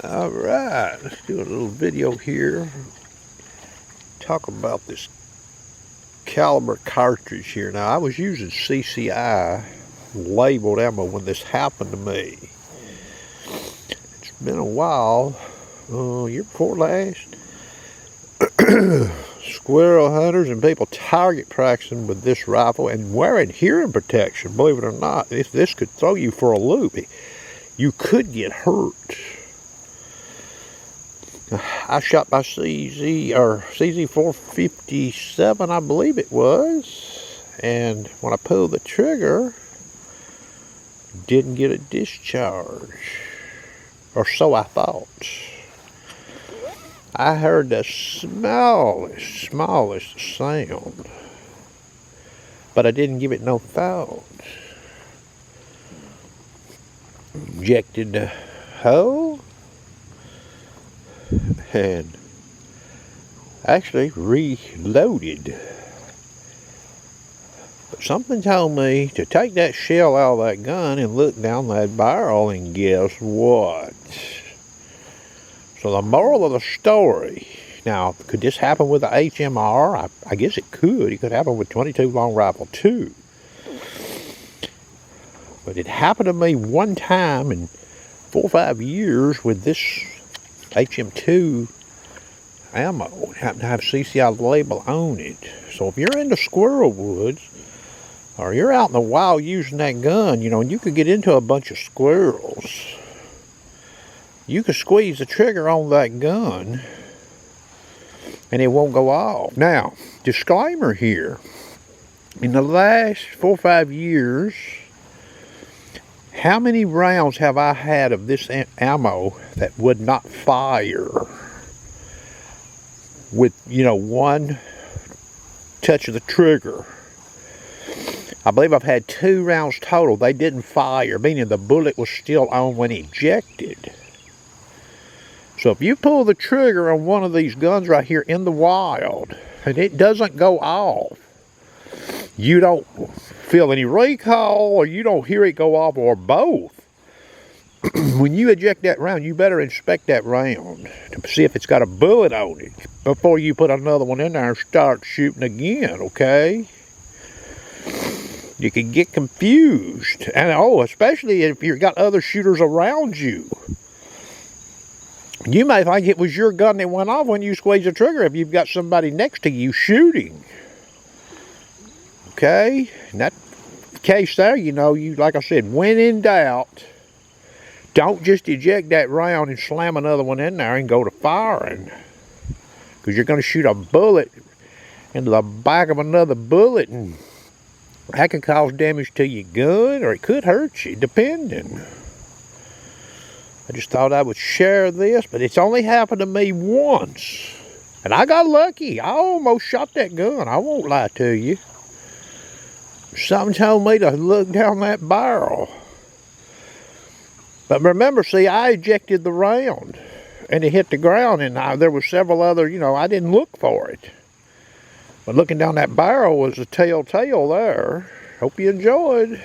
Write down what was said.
Alright, let's do a little video here. Talk about this caliber cartridge here. Now, I was using CCI labeled ammo when this happened to me. It's been a while, year before last. Squirrel hunters and people target practicing with this rifle and wearing hearing protection. Believe it or not, this could throw you for a loop. You could get hurt. I shot my CZ 457, I believe it was, and when I pulled the trigger, didn't get a discharge, or so I thought. I heard the smallest sound, but I didn't give it no thought. Injected the hole and actually reloaded. But something told me to take that shell out of that gun and look down that barrel, and guess what? So the moral of the story, now, could this happen with the HMR? I guess it could. It could happen with 22 long rifle too. But it happened to me one time in 4 or 5 years with this HM2 ammo. It happened to have CCI label on it. So if you're in the squirrel woods, or you're out in the wild using that gun, you know, and you could get into a bunch of squirrels, you could squeeze the trigger on that gun and it won't go off. Now, disclaimer here, in the last 4 or 5 years, how many rounds have I had of this ammo that would not fire with, you know, one touch of the trigger? I believe I've had 2 rounds total. They didn't fire, meaning the bullet was still on when ejected. So if you pull the trigger on one of these guns right here in the wild and it doesn't go off, you don't feel any recoil, or you don't hear it go off, or both. When you eject that round, you better inspect that round to see if it's got a bullet on it before you put another one in there and start shooting again, okay? You can get confused, and especially if you've got other shooters around you. You may think it was your gun that went off when you squeezed the trigger if you've got somebody next to you shooting. Okay? In that case there, you know, like I said, when in doubt, don't just eject that round and slam another one in there and go to firing. Because you're going to shoot a bullet into the back of another bullet, and that can cause damage to your gun, or it could hurt you, depending. I just thought I would share this, but it's only happened to me once. And I got lucky. I almost shot that gun. I won't lie to you. Something told me to look down that barrel. But remember, see, I ejected the round, and it hit the ground, and there were several other, you know, I didn't look for it. But looking down that barrel was a telltale there. Hope you enjoyed.